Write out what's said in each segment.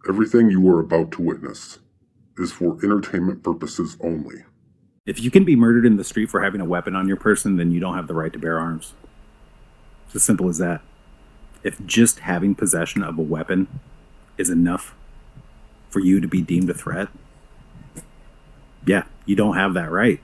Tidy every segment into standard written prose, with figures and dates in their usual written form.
Everything you are about to witness is for entertainment purposes only. If you can be murdered in the street for having a weapon on your person, then you don't have the right to bear arms. It's as simple as that. If just having possession of a weapon is enough for you to be deemed a threat, yeah, you don't have that right.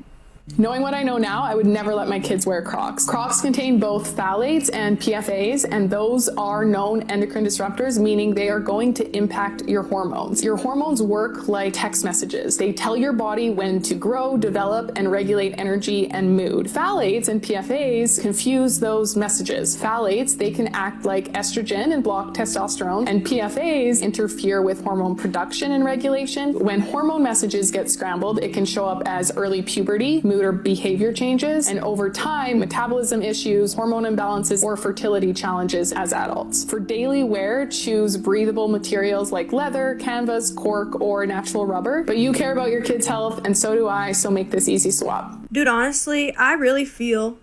Knowing what I know now, I would never let my kids wear Crocs. Crocs contain both phthalates and PFAs, and those are known endocrine disruptors, meaning they are going to impact your hormones. Your hormones work like text messages. They tell your body when to grow, develop, and regulate energy and mood. Phthalates and PFAs confuse those messages. Phthalates, they can act like estrogen and block testosterone, and PFAs interfere with hormone production and regulation. When hormone messages get scrambled, it can show up as early puberty, mood or behavior changes, and over time, metabolism issues, hormone imbalances, or fertility challenges as adults. For daily wear, choose breathable materials like leather, canvas, cork, or natural rubber. But you care about your kids' health, and so do I, so make this easy swap. Dude, honestly, I really feel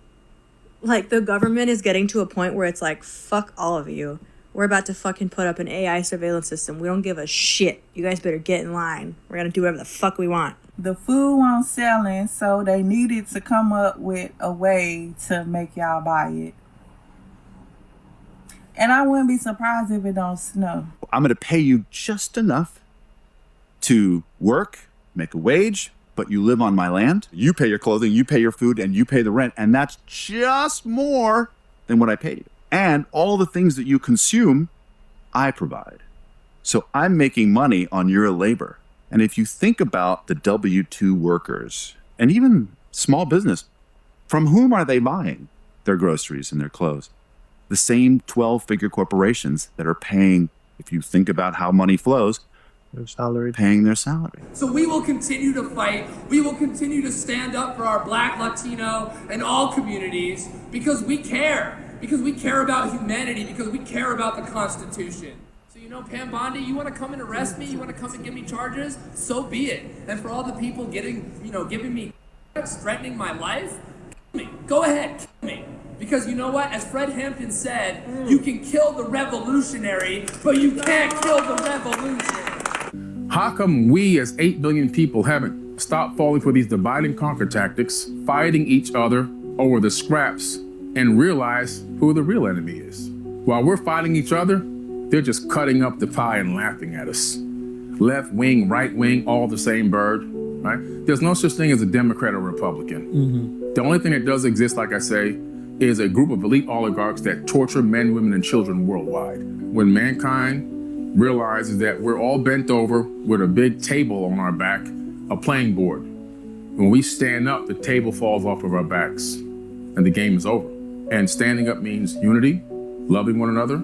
like the government is getting to a point where it's like, fuck all of you. We're about to fucking put up an AI surveillance system. We don't give a shit. You guys better get in line. We're gonna do whatever the fuck we want. The food wasn't selling, so they needed to come up with a way to make y'all buy it. And I wouldn't be surprised if it don't snow. I'm going to pay you just enough to work, make a wage, but you live on my land. You pay your clothing, you pay your food, and you pay the rent. And that's just more than what I pay you. And all the things that you consume, I provide. So I'm making money on your labor. And if you think about the W-2 workers and even small business, from whom are they buying their groceries and their clothes? The same 12-figure corporations that are paying, if you think about how money flows, their salary, paying their salary. So we will continue to fight. We will continue to stand up for our Black, Latino, and all communities because we care. Because we care about humanity. Because we care about the Constitution. You know, Pam Bondi, you want to come and arrest me? You want to come and give me charges? So be it. And for all the people giving me, threatening my life, kill me. Go ahead, kill me. Because you know what? As Fred Hampton said, you can kill the revolutionary, but you can't kill the revolution. How come we as 8 billion people haven't stopped falling for these divide and conquer tactics, fighting each other over the scraps, and realize who the real enemy is? While we're fighting each other, they're just cutting up the pie and laughing at us. Left wing, right wing, all the same bird, right? There's no such thing as a Democrat or Republican. Mm-hmm. The only thing that does exist, like I say, is a group of elite oligarchs that torture men, women, and children worldwide. When mankind realizes that we're all bent over with a big table on our back, a playing board. When we stand up, the table falls off of our backs and the game is over. And standing up means unity, loving one another,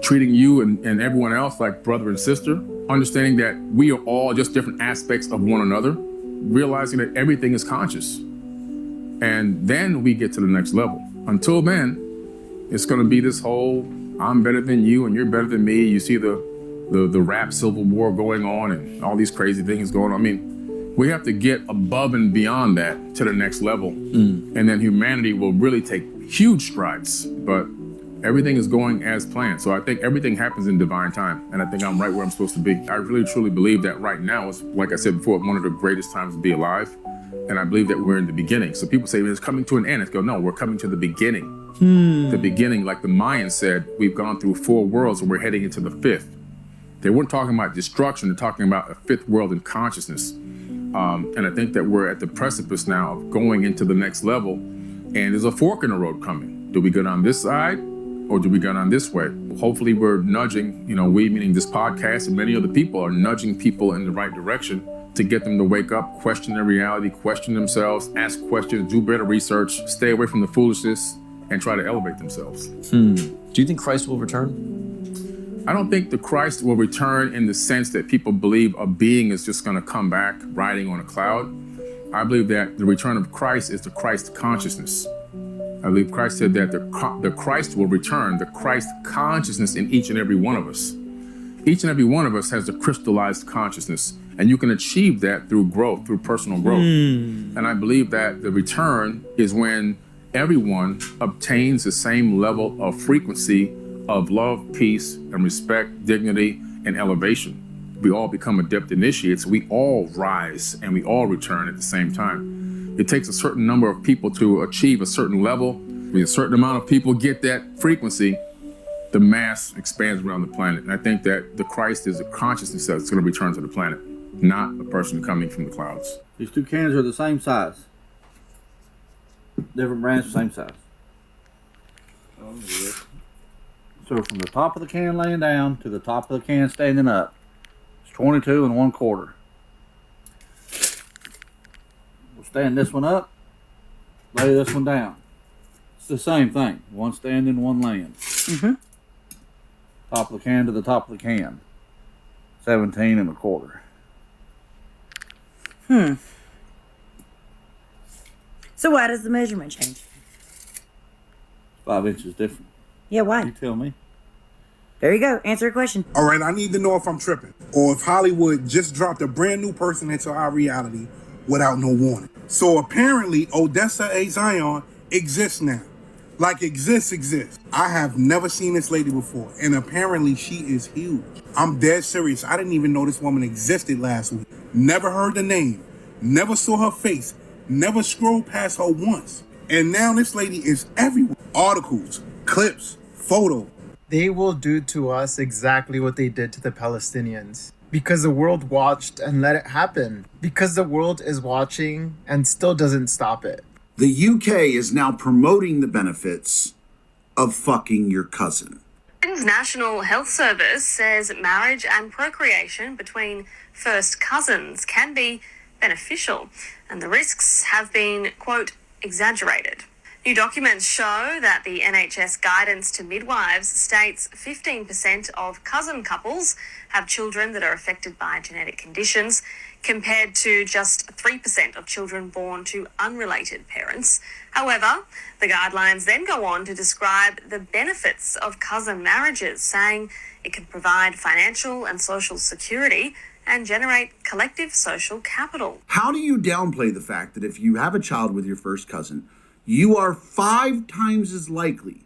treating you and everyone else like brother and sister, understanding that we are all just different aspects of one another, realizing that everything is conscious. And then we get to the next level. Until then, it's gonna be this whole, I'm better than you and you're better than me. You see the rap civil war going on and all these crazy things going on. I mean, we have to get above and beyond that to the next level. And then humanity will really take huge strides. But everything is going as planned. So I think everything happens in divine time. And I think I'm right where I'm supposed to be. I really, truly believe that right now is, like I said before, one of the greatest times to be alive. And I believe that we're in the beginning. So people say it's coming to an end. It's go, no, we're coming to the beginning. The beginning, like the Mayans said, we've gone through 4 worlds and we're heading into the 5th. They weren't talking about destruction. They're talking about a 5th world in consciousness. And I think that we're at the precipice now of going into the next level. And there's a fork in the road coming. Do we go down this side? Or do we go down this way? Hopefully we're nudging, we meaning this podcast and many other people are nudging people in the right direction to get them to wake up, question their reality, question themselves, ask questions, do better research, stay away from the foolishness, and try to elevate themselves. Do you think Christ will return? I don't think the Christ will return in the sense that people believe a being is just gonna come back riding on a cloud. I believe that the return of Christ is the Christ consciousness. I believe Christ said that the Christ will return, the Christ consciousness in each and every one of us. Each and every one of us has the crystallized consciousness, and you can achieve that through growth, through personal growth. And I believe that the return is when everyone obtains the same level of frequency of love, peace, and respect, dignity, and elevation. we all become adept initiates, we all rise and we all return at the same time. It takes a certain number of people to achieve a certain level. When a certain amount of people get that frequency, the mass expands around the planet. And I think that the Christ is a consciousness that's going to return to the planet, not a person coming from the clouds. These two cans are the same size. Different brands, same size. Oh, yeah. So from the top of the can laying down to the top of the can standing up, it's 22 1/4. We'll stand this one up, lay this one down. It's the same thing. One standing, one laying. Mm-hmm. Top of the can to the top of the can. 17 1/4. So why does the measurement change? 5 inches different. Yeah, why? You tell me. There you go. Answer your question. All right, I need to know if I'm tripping, or if Hollywood just dropped a brand new person into our reality without no warning. So apparently, Odessa A. Zion exists now. Like exists. I have never seen this lady before, and apparently she is huge. I'm dead serious. I didn't even know this woman existed last week. Never heard the name, never saw her face, never scrolled past her once. And now this lady is everywhere. Articles, clips, photos. They will do to us exactly what they did to the Palestinians. Because the world watched and let it happen. Because the world is watching and still doesn't stop it. The UK is now promoting the benefits of fucking your cousin. Britain's National Health Service says marriage and procreation between first cousins can be beneficial, and the risks have been, quote, exaggerated. New documents show that the NHS guidance to midwives states 15% of cousin couples have children that are affected by genetic conditions, compared to just 3% of children born to unrelated parents. However, the guidelines then go on to describe the benefits of cousin marriages, saying it can provide financial and social security and generate collective social capital. How do you downplay the fact that if you have a child with your first cousin, you are 5 times as likely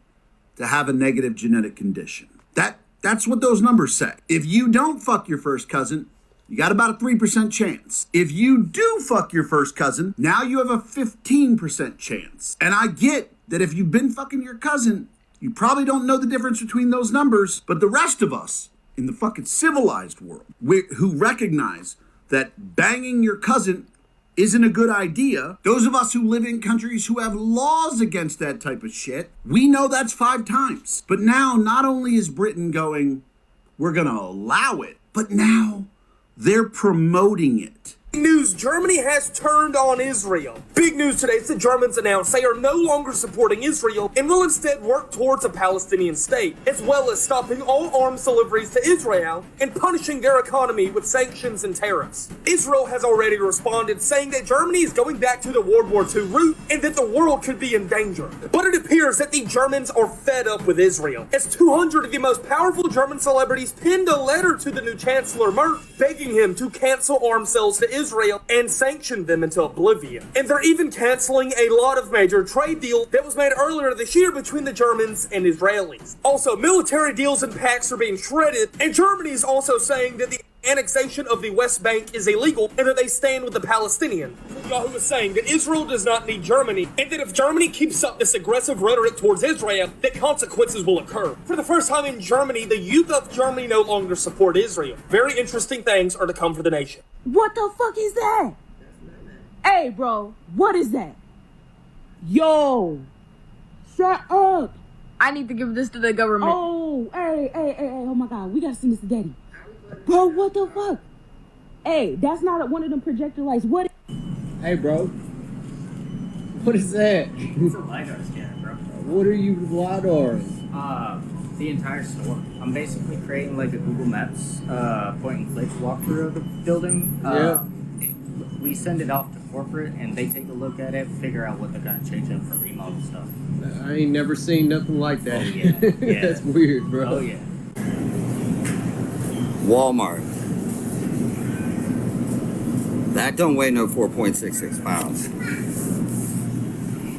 to have a negative genetic condition? That's what those numbers say. If you don't fuck your first cousin, you got about a 3% chance. If you do fuck your first cousin, now you have a 15% chance. And I get that if you've been fucking your cousin, you probably don't know the difference between those numbers, but the rest of us in the fucking civilized world who recognize that banging your cousin isn't a good idea, those of us who live in countries who have laws against that type of shit, we know that's 5 times. But now, not only is Britain going, we're gonna allow it, but now they're promoting it. News, Germany has turned on Israel. Big news today, the Germans announced they are no longer supporting Israel and will instead work towards a Palestinian state, as well as stopping all arms deliveries to Israel and punishing their economy with sanctions and tariffs. Israel has already responded, saying that Germany is going back to the World War II route and that the world could be in danger. But it appears that the Germans are fed up with Israel, as 200 of the most powerful German celebrities penned a letter to the new Chancellor Merkel, begging him to cancel arms sales to Israel and sanction them into oblivion. And they're even canceling a lot of major trade deals that was made earlier this year between the Germans and Israelis. Also, military deals and pacts are being shredded, and Germany is also saying that the annexation of the West Bank is illegal and that they stand with the Palestinians. Netanyahu is saying that Israel does not need Germany, and that if Germany keeps up this aggressive rhetoric towards Israel, that consequences will occur. For the first time in Germany, the youth of Germany no longer support Israel. Very interesting things are to come for the nation. What the fuck is that? Hey, bro, what is that? Yo, shut up. I need to give this to the government. Oh, hey, oh my God, we gotta send this to Daddy. Bro, what the fuck? Hey, that's not one of them projector lights. What? Hey, bro. What is that? It's a LiDAR scanner, bro. What are you LiDARing? The entire store. I'm basically creating like a Google Maps point and click walkthrough of the building. We send it off to corporate and they take a look at it, figure out what they're gonna change up for remodel stuff. I ain't never seen nothing like that. Oh, yeah. That's weird, bro. Oh yeah. Walmart. That don't weigh no 4.66 pounds.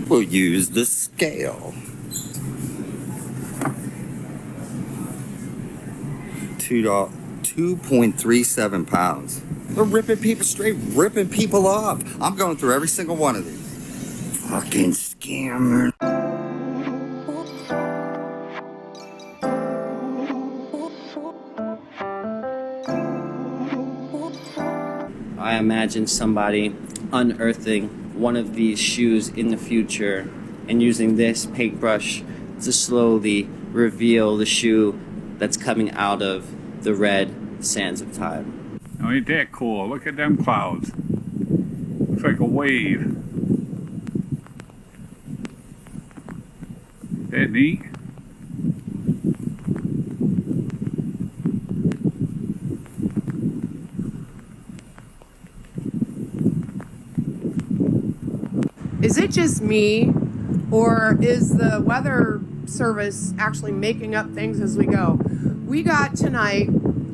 We'll use the scale. $2 2.37 pounds. They're ripping people, straight ripping people off. I'm going through every single one of these. Fucking scammer. I imagine somebody unearthing one of these shoes in the future and using this paintbrush to slowly reveal the shoe that's coming out of the red sands of time. Oh, ain't that cool? Look at them clouds. Looks like a wave. Isn't that neat? Is it just me, or is the weather service actually making up things as we go? We got tonight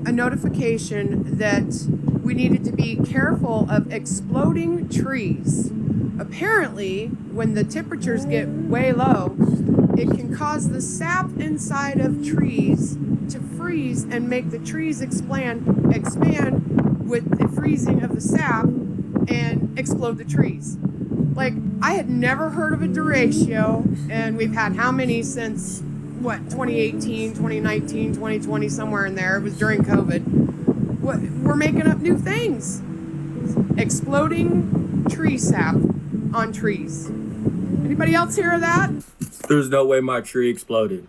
a notification that we needed to be careful of exploding trees. Apparently, when the temperatures get way low, it can cause the sap inside of trees to freeze and make the trees expand with the freezing of the sap and explode the trees. Like, I had never heard of a derecho, and we've had how many since, 2018, 2019, 2020, somewhere in there. It was during COVID. We're making up new things. Exploding tree sap on trees. Anybody else hear of that? There's no way my tree exploded.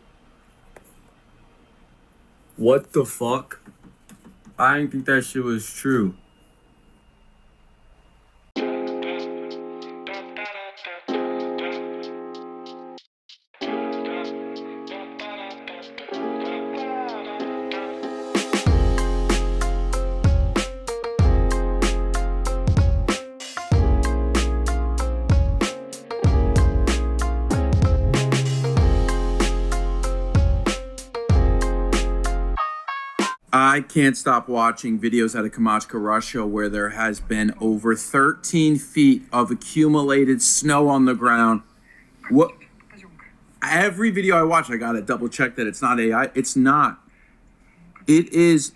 What the fuck? I didn't think that shit was true. I can't stop watching videos out of Kamchatka, Russia, where there has been over 13 feet of accumulated snow on the ground. What? Every video I watch, I gotta double check that it's not AI. It's not. It is.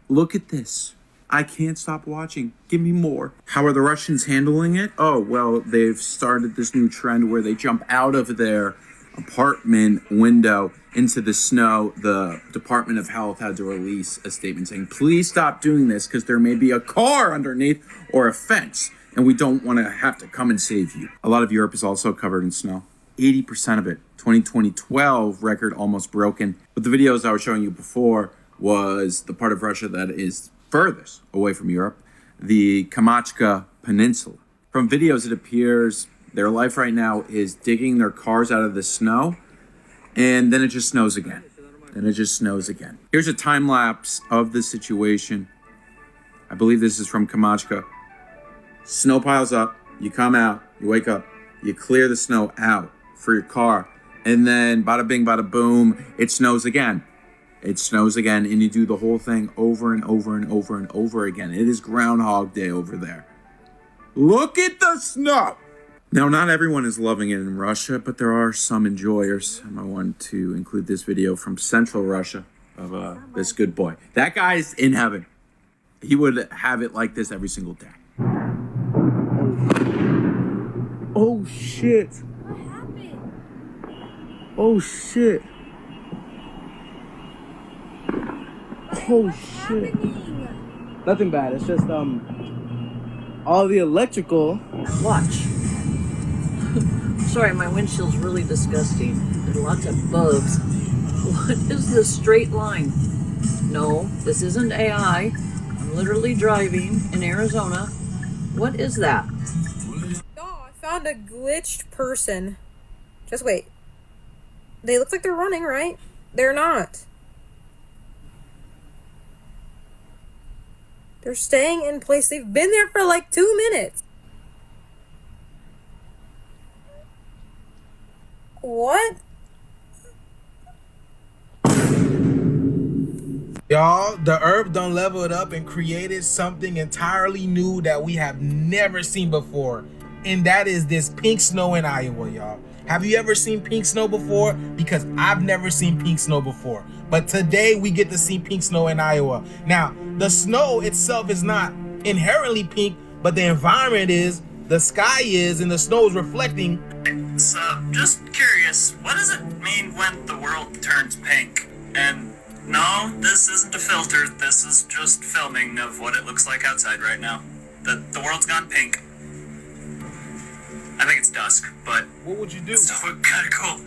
Look at this. I can't stop watching. Give me more. How are the Russians handling it? Oh, well, they've started this new trend where they jump out of their apartment window into the snow. The Department of Health had to release a statement saying, please stop doing this because there may be a car underneath or a fence, and we don't want to have to come and save you. A lot of Europe is also covered in snow. 80% of it. 2012 record almost broken. But the videos I was showing you before was the part of Russia that is furthest away from Europe, the Kamchatka Peninsula. From videos, it appears their life right now is digging their cars out of the snow, and then it just snows again. And it just snows again. Here's a time lapse of the situation. I believe this is from Kamchatka. Snow piles up, you come out, you wake up, you clear the snow out for your car, and then bada bing, bada boom, it snows again. It snows again, and you do the whole thing over and over and over and over again. It is Groundhog Day over there. Look at the snow! Now, not everyone is loving it in Russia, but there are some enjoyers. And I want to include this video from Central Russia of this good boy. That guy's in heaven. He would have it like this every single day. Oh, shit. What happened? Oh, shit. Oh, shit. Nothing bad. It's just, all the electrical. Watch. Sorry, my windshield's really disgusting. There's lots of bugs. What is this straight line? No, this isn't AI. I'm literally driving in Arizona. What is that? Oh, I found a glitched person. Just wait. They look like they're running, right? They're not. They're staying in place. They've been there for like 2 minutes. What? Y'all, the Earth done leveled up and created something entirely new that we have never seen before. And that is this pink snow in Iowa, y'all. Have you ever seen pink snow before? Because I've never seen pink snow before. But today we get to see pink snow in Iowa. Now, the snow itself is not inherently pink, but the environment is, the sky is, and the snow is reflecting. So, just curious, what does it mean when the world turns pink? And no, this isn't a filter, this is just filming of what it looks like outside right now. The world's gone pink. I think it's dusk, but what would you do? It's still kind of cool.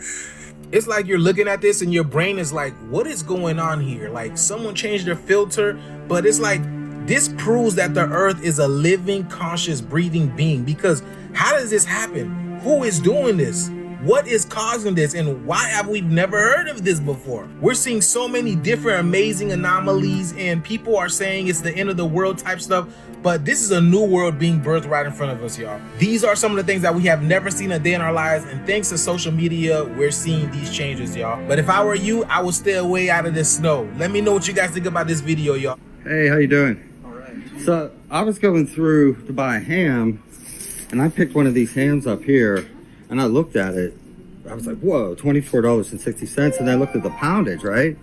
It's like you're looking at this and your brain is like, what is going on here? Like someone changed their filter, but it's like, this proves that the earth is a living, conscious, breathing being. Because how does this happen? Who is doing this? What is causing this? And why have we never heard of this before? We're seeing so many different amazing anomalies, and people are saying it's the end of the world type stuff. But this is a new world being birthed right in front of us, y'all. These are some of the things that we have never seen a day in our lives. And thanks to social media, we're seeing these changes, y'all. But if I were you, I would stay away out of this snow. Let me know what you guys think about this video, y'all. Hey, how you doing? All right. So I was going through to buy a ham, and I picked one of these hams up here, and I looked at it. I was like, whoa, $24.60. And I looked at the poundage, right?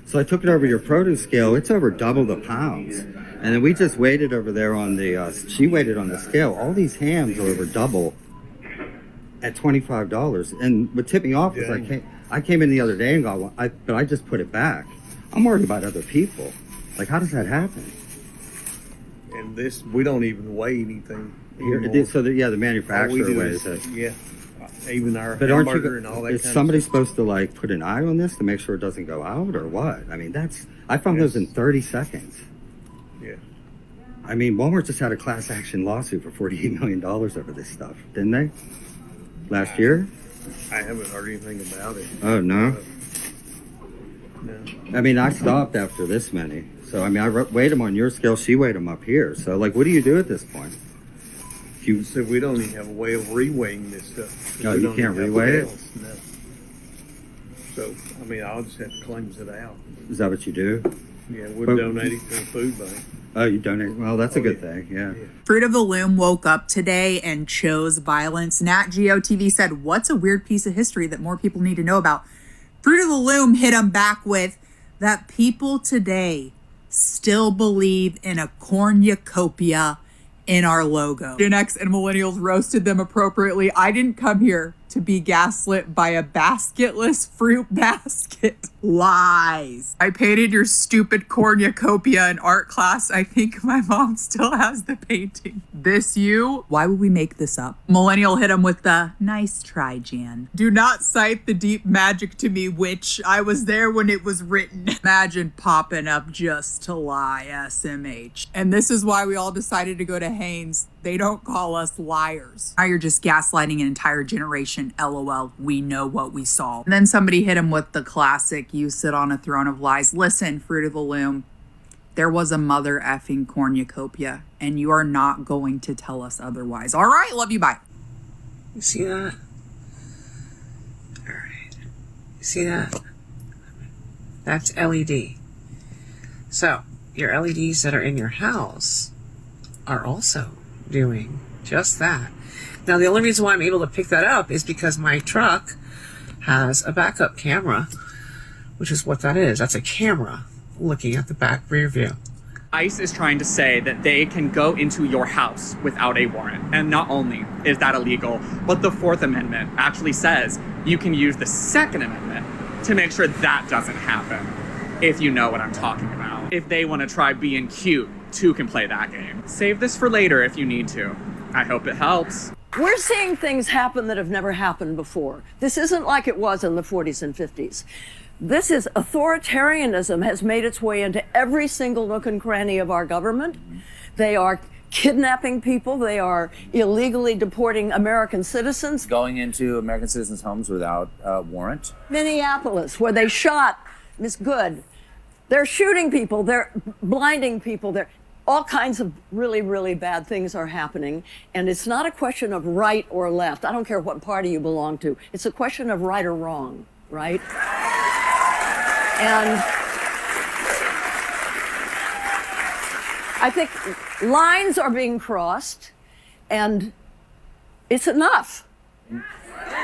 So I took it over your produce scale. It's over double the pounds. And then we just waited over there on the, she waited on the scale. All these hams are over double at $25. And what tipped me off was I came in the other day and got one, but I just put it back. I'm worried about other people. Like, how does that happen? And this, we don't even weigh anything. Here, so the manufacturer weighs it. Yeah. Even our but hamburger and all that. Is somebody supposed to like put an eye on this to make sure it doesn't go out or what? I mean, I found those in 30 seconds. Yeah. I mean, Walmart just had a class action lawsuit for $48 million over this stuff, didn't they? Last year? I haven't heard anything about it. Oh, no? No. I mean, I stopped after this many. So, I mean, I weighed them on your scale. She weighed them up here. So, like, what do you do at this point? You said we don't even have a way of reweighing this stuff. No, you can't reweigh it? No. So, I mean, I'll just have to cleanse it out. Is that what you do? Yeah, we'll donate it to the food bank. Oh, you donate? Well, that's a good thing, yeah. Fruit of the Loom woke up today and chose violence. Nat Geo TV said, what's a weird piece of history that more people need to know about? Fruit of the Loom hit them back with that people today still believe in a cornucopia in our logo. Gen X and millennials roasted them appropriately. I didn't come here to be gaslit by a basketless fruit basket. Lies. I painted your stupid cornucopia in art class. I think my mom still has the painting. This you? Why would we make this up? Millennial hit him with the nice try, Jan. Do not cite the deep magic to me, witch. I was there when it was written. Imagine popping up just to lie, SMH. And this is why we all decided to go to Hanes. They don't call us liars. Now you're just gaslighting an entire generation. LOL. We know what we saw. And then somebody hit him with the classic, you sit on a throne of lies. Listen, Fruit of the Loom, there was a mother effing cornucopia, and you are not going to tell us otherwise. All right, love you, bye. You see that? All right. You see that? That's LED. So, your LEDs that are in your house are also doing just that. Now, the only reason why I'm able to pick that up is because my truck has a backup camera, which is what that is. That's a camera looking at the back rear view. ICE is trying to say that they can go into your house without a warrant. And not only is that illegal, but the Fourth Amendment actually says you can use the Second Amendment to make sure that doesn't happen, if you know what I'm talking about. If they want to try being cute, two can play that game. Save this for later if you need to. I hope it helps. We're seeing things happen that have never happened before. This isn't like it was in the 40s and 50s. This is authoritarianism has made its way into every single nook and cranny of our government. They are kidnapping people. They are illegally deporting American citizens. Going into American citizens' homes without a warrant. Minneapolis, where they shot Miss Good. They're shooting people. They're blinding people. They're all kinds of really, really bad things are happening. And it's not a question of right or left. I don't care what party you belong to. It's a question of right or wrong, right? And I think lines are being crossed, and it's enough.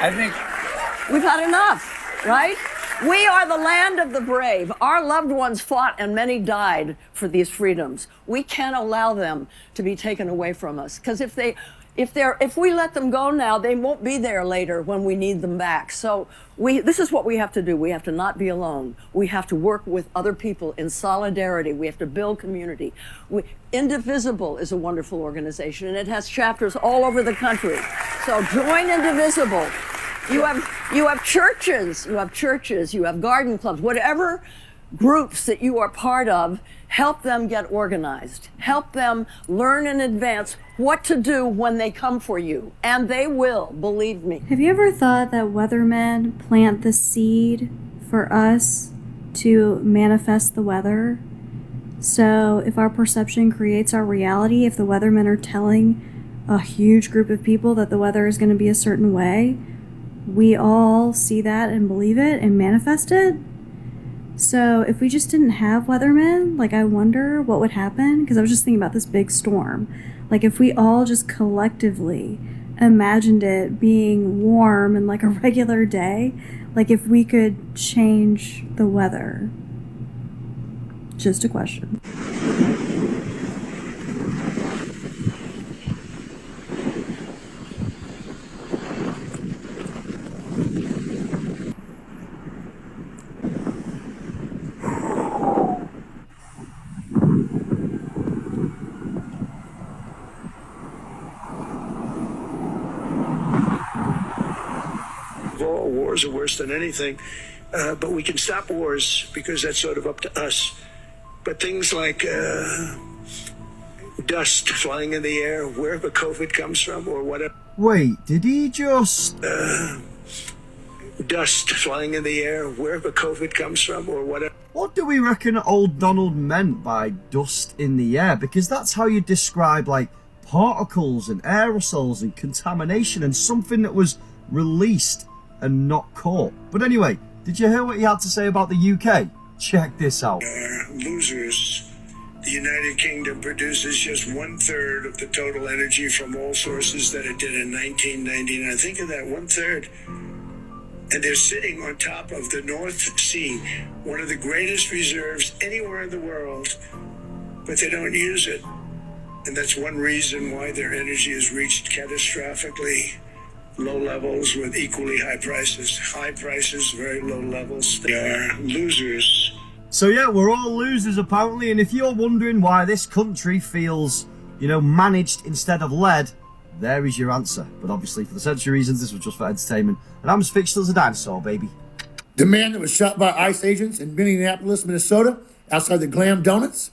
I think We've had enough, right? We are the land of the brave. Our loved ones fought and many died for these freedoms. We can't allow them to be taken away from us, because if we let them go now, they won't be there later when we need them back. So this is what we have to do. We have to not be alone. We have to work with other people in solidarity. We have to build community. Indivisible is a wonderful organization, and it has chapters all over the country. So join Indivisible. You have churches, you have garden clubs, whatever groups that you are part of, help them get organized. Help them learn in advance what to do when they come for you. And they will, believe me. Have you ever thought that weathermen plant the seed for us to manifest the weather? So if our perception creates our reality, if the weathermen are telling a huge group of people that the weather is going to be a certain way, we all see that and believe it and manifest it. So if we just didn't have weathermen, like, I wonder what would happen, because I was just thinking about this big storm. Like, if we all just collectively imagined it being warm and like a regular day, like if we could change the weather. Just a question. Wars are worse than anything, but we can stop wars because that's sort of up to us. But things like dust flying in the air, wherever COVID comes from or whatever. Wait, did he just... dust flying in the air, wherever COVID comes from or whatever. What do we reckon old Donald meant by dust in the air? Because that's how you describe, like, particles and aerosols and contamination and something that was released and not caught. But anyway, did you hear what he had to say about the UK? Check this out. Losers. The United Kingdom produces just 1/3 of the total energy from all sources that it did in 1999. Think of that, 1/3. And they're sitting on top of the North Sea, one of the greatest reserves anywhere in the world, but they don't use it. And that's one reason why their energy has reached catastrophically low levels with equally high prices. High prices, very low levels. They are losers. So yeah, we're all losers apparently, and if you're wondering why this country feels, managed instead of led, there is your answer. But obviously, for the sensory reasons, this was just for entertainment. And I'm as fictional as a dinosaur, baby. The man that was shot by ICE agents in Minneapolis, Minnesota, outside the Glam Donuts,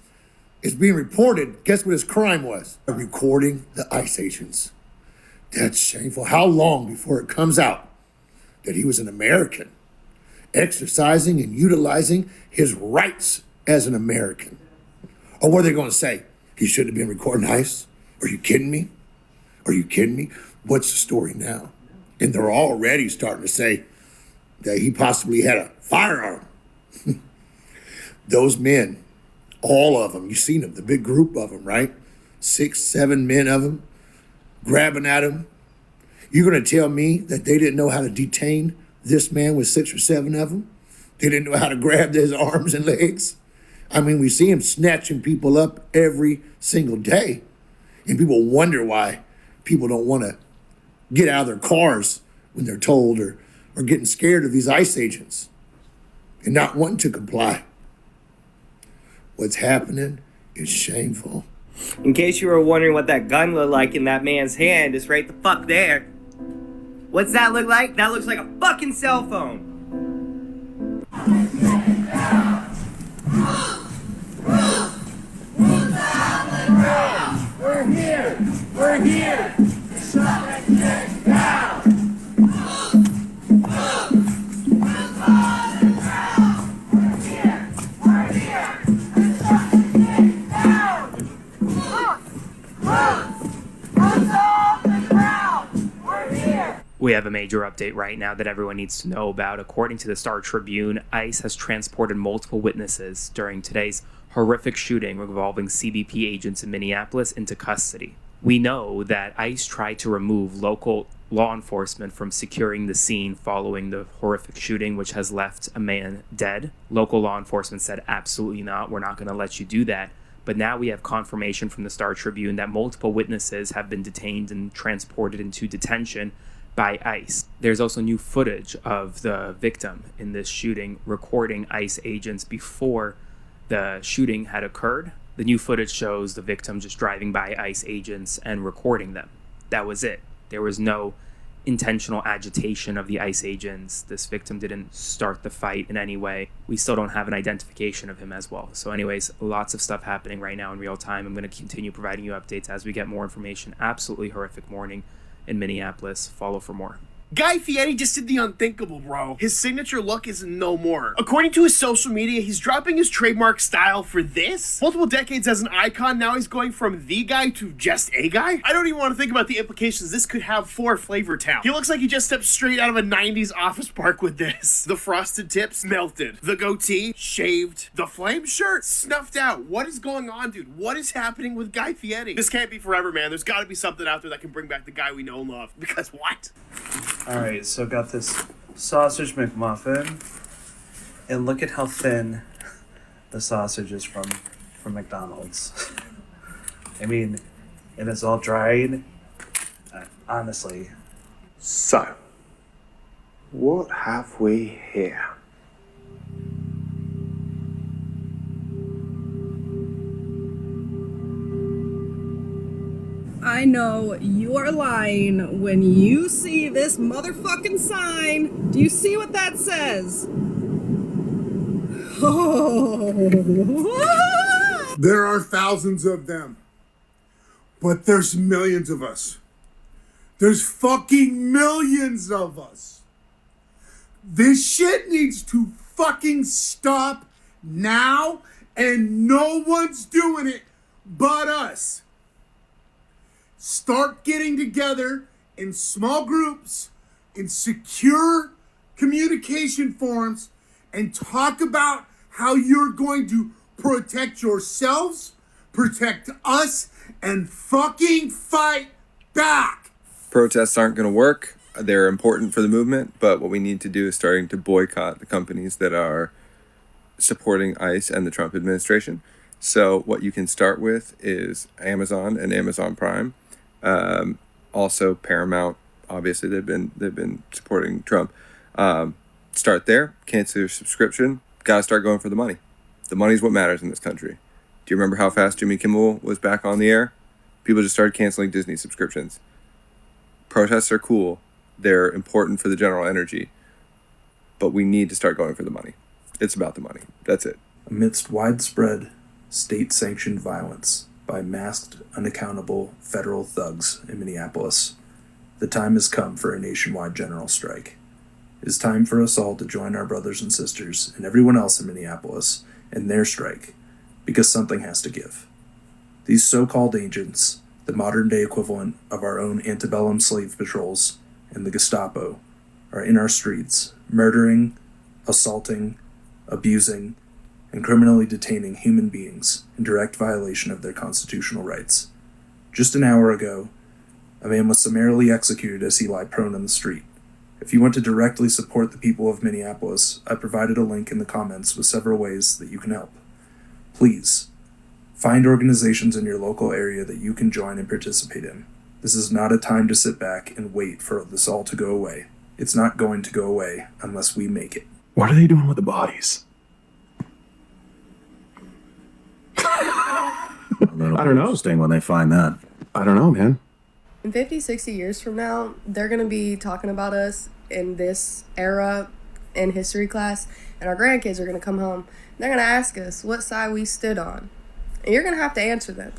is being reported. Guess what his crime was? Recording the ICE agents. That's shameful. How long before it comes out that he was an American, exercising and utilizing his rights as an American? Or what are they going to say? He shouldn't have been recording ICE? Are you kidding me? Are you kidding me? What's the story now? And they're already starting to say that he possibly had a firearm. Those men, all of them, you've seen them, the big group of them, right? 6, 7 men of them, grabbing at him. You're going to tell me that they didn't know how to detain this man with 6 or 7 of them? They didn't know how to grab his arms and legs? I mean, we see him snatching people up every single day. And people wonder why people don't want to get out of their cars when they're told or getting scared of these ICE agents and not wanting to comply. What's happening is shameful. In case you were wondering what that gun looked like in that man's hand, it's right the fuck there. What's that look like? That looks like a fucking cell phone. We're here! We're here! Shut that shit down! We have a major update right now that everyone needs to know about. According to the Star Tribune, ICE has transported multiple witnesses during today's horrific shooting involving CBP agents in Minneapolis into custody. We know that ICE tried to remove local law enforcement from securing the scene following the horrific shooting, which has left a man dead. Local law enforcement said, absolutely not, we're not going to let you do that. But now we have confirmation from the Star Tribune that multiple witnesses have been detained and transported into detention by ICE. There's also new footage of the victim in this shooting recording ICE agents before the shooting had occurred. The new footage shows the victim just driving by ICE agents and recording them. That was it. There was no intentional agitation of the ICE agents. This victim didn't start the fight in any way. We still don't have an identification of him as well. So anyways, lots of stuff happening right now in real time. I'm going to continue providing you updates as we get more information. Absolutely horrific morning in Minneapolis. Follow for more. Guy Fieri just did the unthinkable, bro. His signature look is no more. According to his social media, he's dropping his trademark style for this. Multiple decades as an icon, now he's going from the guy to just a guy? I don't even want to think about the implications this could have for Flavor Town. He looks like he just stepped straight out of a 90s office park with this. The frosted tips, melted. The goatee, shaved. The flame shirt, snuffed out. What is going on, dude? What is happening with Guy Fieri? This can't be forever, man. There's got to be something out there that can bring back the guy we know and love. Because what? Alright, so got this sausage McMuffin, and look at how thin the sausage is from McDonald's. I mean, and it's all dried. Honestly. So, what have we here? I know you are lying when you see this motherfucking sign. Do you see what that says? Oh. There are thousands of them, but there's millions of us. There's fucking millions of us. This shit needs to fucking stop now, and no one's doing it but us. Start getting together in small groups, in secure communication forums, and talk about how you're going to protect yourselves, protect us, and fucking fight back. Protests aren't going to work. They're important for the movement, but what we need to do is starting to boycott the companies that are supporting ICE and the Trump administration. So what you can start with is Amazon and Amazon Prime. Also Paramount, obviously they've been supporting Trump. Start there, cancel your subscription, gotta start going for the money. The money's what matters in this country. Do you remember how fast Jimmy Kimmel was back on the air? People just started canceling Disney subscriptions. Protests are cool. They're important for the general energy, but we need to start going for the money. It's about the money. That's it. Amidst widespread state-sanctioned violence by masked, unaccountable federal thugs in Minneapolis, the time has come for a nationwide general strike. It is time for us all to join our brothers and sisters and everyone else in Minneapolis in their strike, because something has to give. These so-called agents, the modern-day equivalent of our own antebellum slave patrols and the Gestapo, are in our streets, murdering, assaulting, abusing, and criminally detaining human beings in direct violation of their constitutional rights. Just an hour ago, a man was summarily executed as he lay prone in the street. If you want to directly support the people of Minneapolis, I provided a link in the comments with several ways that you can help. Please, find organizations in your local area that you can join and participate in. This is not a time to sit back and wait for this all to go away. It's not going to go away unless we make it. What are they doing with the bodies? I don't know. Interesting when they find that. I don't know, man. In 50, 60 years from now, they're going to be talking about us in this era in history class, and our grandkids are going to come home. And they're going to ask us what side we stood on. And you're going to have to answer them.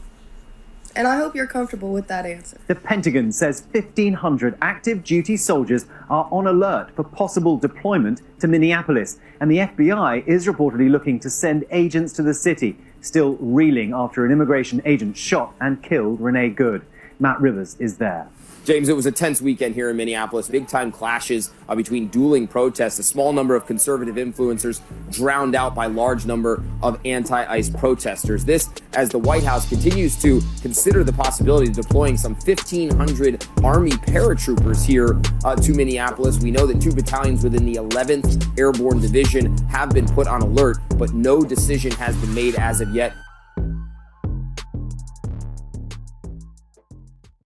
And I hope you're comfortable with that answer. The Pentagon says 1,500 active duty soldiers are on alert for possible deployment to Minneapolis, and the FBI is reportedly looking to send agents to the city, still reeling after an immigration agent shot and killed Renee Good. Matt Rivers is there. James, it was a tense weekend here in Minneapolis. Big-time clashes between dueling protests. A small number of conservative influencers drowned out by large number of anti-ICE protesters. This as the White House continues to consider the possibility of deploying some 1,500 Army paratroopers here to Minneapolis. We know that 2 battalions within the 11th Airborne Division have been put on alert, but no decision has been made as of yet.